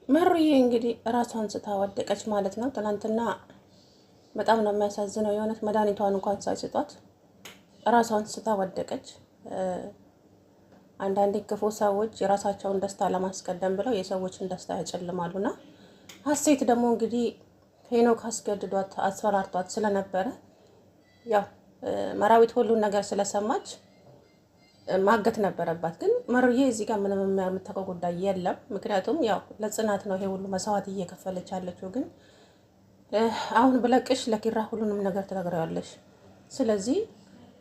መሩዬ እንግዲህ ራሷን ስታ ወደቀች ማለት ነው። ትናንትና በጣም ነው የሚያሳዝነው። የሆነት መድኃኒቷን እንኳን ሳይሰጧት ራሷን ስታ ወደቀች። አንዳንዴ ክፉ ሰዎች የራሳቸውን ደስታ ለማስቀደም ብለው የሰዎችን ደስታ ያጨልማሉና ሀሴት ደግሞ እንግዲህ ሄኖክ አስገድዷት አስፈራርቷት ስለነበረ ያው መራዊት ሁሉን ነገር ስለሰማች ማገት ነበረባት። ግን መሩዬ እዚህ ጋር ምንም የምታውቀው ጉዳይ የለም። ምክንያቱም ያው ለጽናት ነው ይሄ ሁሉ መስዋዕት እየከፈለች ያለችው። ግን አሁን ብለቅሽ ለኪራ ሁሉንም ነገር ትነግረዋለሽ። ስለዚህ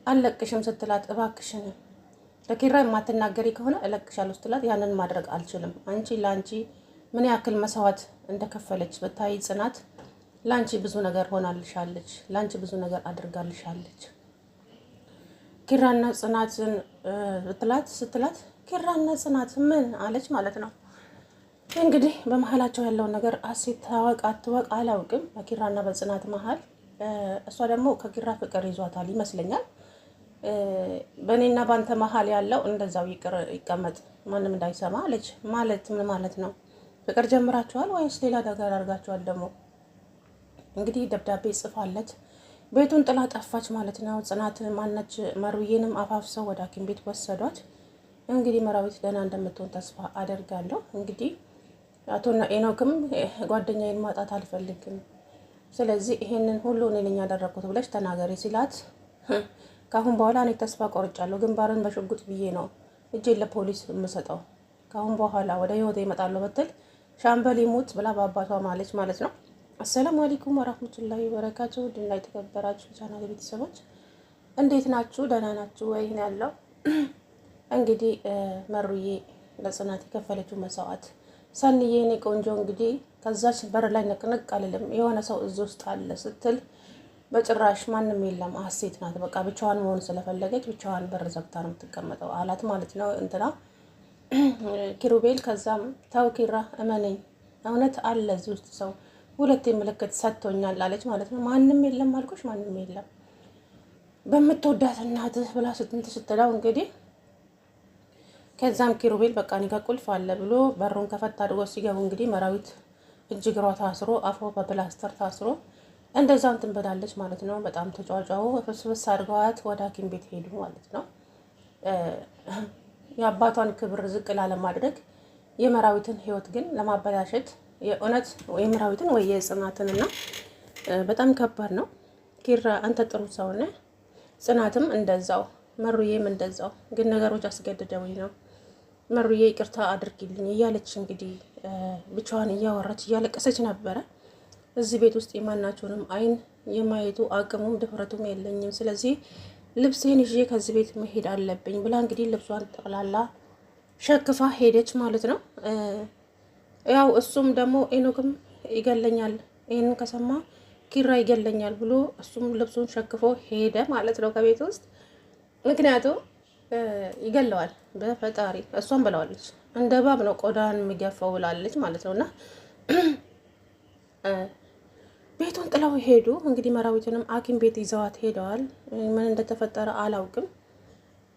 አልለቅሽም ስትላት እባክሽን ለኪራ የማትናገሪ ከሆነ እለቅሻለሁ ስትላት ያንን ማድረግ አልችልም። አንቺ ለአንቺ ምን ያክል መስዋዕት እንደከፈለች ብታይ ጽናት ለአንቺ ብዙ ነገር ሆናልሻለች። ለአንቺ ብዙ ነገር አድርጋልሻለች። ኪራና ጽናትን ስትላት ኪራና ጽናት ምን አለች ማለት ነው። እንግዲህ በመሀላቸው ያለውን ነገር ሀሴት ታወቅ አትወቅ አላውቅም። በኪራና በጽናት መሀል እሷ ደግሞ ከኪራ ፍቅር ይዟታል ይመስለኛል። በእኔና ባንተ መሀል ያለው እንደዛው ይቀመጥ ማንም እንዳይሰማ አለች። ማለት ምን ማለት ነው? ፍቅር ጀምራችኋል ወይስ ሌላ ነገር አድርጋችኋል? ደግሞ እንግዲህ ደብዳቤ ጽፋለች። ቤቱን ጥላ ጠፋች ማለት ነው። ጽናት ማነች መሩዬንም አፋፍሰው ወደ ሐኪም ቤት ወሰዷት። እንግዲህ መራዊት ደህና እንደምትሆን ተስፋ አደርጋለሁ። እንግዲህ አቶ ኤኖክም ጓደኛዬን ማጣት አልፈልግም፣ ስለዚህ ይሄንን ሁሉ እኔ ነኝ ያደረኩት ብለሽ ተናገሪ ሲላት ከአሁን በኋላ እኔ ተስፋ ቆርጫለሁ፣ ግንባርን በሽጉጥ ብዬ ነው እጄን ለፖሊስ የምሰጠው፣ ከአሁን በኋላ ወደ ህይወት ይመጣለሁ ብትል ሻምበል ይሙት ብላ በአባቷ ማለች ማለት ነው። አሰላሙ አለይኩም ወራህመቱላሂ ወበረካቱ። ድና የተከበራችሁ ቻናል ቤተሰቦች እንዴት ናችሁ? ደህና ናችሁ ወይ? ነው ያለው። እንግዲህ መሩዬ ለጽናት የከፈለችው መስዋዕት ሰንዬ እኔ ቆንጆ እንግዲህ ከዛች በር ላይ ንቅንቅ አልልም የሆነ ሰው እዚህ ውስጥ አለ ስትል በጭራሽ ማንም የለም ሀሴት ናት፣ በቃ ብቻዋን መሆን ስለፈለገች ብቻዋን በር ዘግታ ነው የምትቀመጠው አላት ማለት ነው እንትና ኪሩቤል። ከዛም ተው ኪራ እመነኝ እውነት አለ እዚህ ውስጥ ሰው ሁለቴ ምልክት ሰጥቶኛል አለች ማለት ነው። ማንም የለም አልኩሽ፣ ማንም የለም በምትወዳት እናትህ ብላ ስትለው እንግዲህ ከዛም ኪሩቤል በቃ እኔ ጋር ቁልፍ አለ ብሎ በሩን ከፈት አድርጎ ሲገቡ እንግዲህ መራዊት እጅ እግሯ ታስሮ አፏ በፕላስተር ታስሮ እንደዛው እንትን ብላለች ማለት ነው። በጣም ተጫጫው ፍስፍስ አድርገዋት ወደ ሐኪም ቤት ሄዱ ማለት ነው። የአባቷን ክብር ዝቅ ላለማድረግ የመራዊትን ህይወት ግን ለማበላሸት የእውነት ወይ መራዊትን ወይ የጽናትን እና በጣም ከባድ ነው። ኪራ አንተ ጥሩ ሰው ነህ፣ ጽናትም እንደዛው፣ መሩዬም እንደዛው። ግን ነገሮች አስገድደውኝ ነው። መሩዬ ይቅርታ አድርጊልኝ እያለች እንግዲህ ብቻዋን እያወራች እያለቀሰች ነበረ። እዚህ ቤት ውስጥ የማናቸውንም አይን የማየቱ አቅሙም ድፍረቱም የለኝም፣ ስለዚህ ልብሴን ይዤ ከዚህ ቤት መሄድ አለብኝ ብላ እንግዲህ ልብሷን ጠቅላላ ሸክፋ ሄደች ማለት ነው። ያው እሱም ደግሞ ኤኖክም ይገለኛል፣ ይህንን ከሰማ ኪራ ይገለኛል ብሎ እሱም ልብሱን ሸክፎ ሄደ ማለት ነው ከቤት ውስጥ። ምክንያቱም ይገለዋል በፈጣሪ እሷም ብለዋለች፣ እንደ እባብ ነው ቆዳን የሚገፋው ብላለች ማለት ነው። እና ቤቱን ጥለው ሄዱ። እንግዲህ መራዊትንም ሐኪም ቤት ይዘዋት ሄደዋል። ምን እንደተፈጠረ አላውቅም።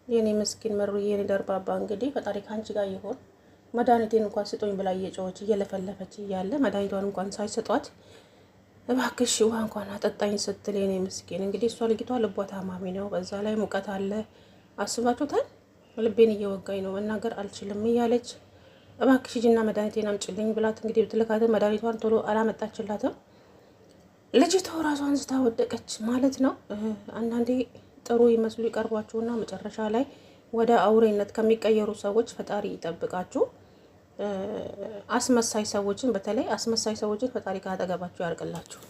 የኔ ምስኪን መሩዬ የኔ ደርባባ እንግዲህ ፈጣሪ ካንቺ ጋር ይሆን። መድኃኒቴን እንኳን ስጦኝ ብላ እየጮኸች እየለፈለፈች እያለ መድኃኒቷን እንኳን ሳይሰጧት እባክሽ ውሃ እንኳን አጠጣኝ ስትል የኔ ምስኪን እንግዲህ እሷ ልጅቷ ልቧ ታማሚ ነው። በዛ ላይ ሙቀት አለ። አስባችሁታል? ልቤን እየወጋኝ ነው መናገር አልችልም እያለች እባክሽ ሂጂና መድኃኒቴን አምጪልኝ ብላት እንግዲህ ብትልካትም መድኃኒቷን ቶሎ አላመጣችላትም። ልጅቷ ራሷን ስታ ወደቀች ማለት ነው። አንዳንዴ ጥሩ ይመስሉ ይቀርቧችሁና መጨረሻ ላይ ወደ አውሬነት ከሚቀየሩ ሰዎች ፈጣሪ ይጠብቃችሁ። አስመሳይ ሰዎችን በተለይ አስመሳይ ሰዎችን ፈጣሪ ካጠገባችሁ ያርቅላችሁ።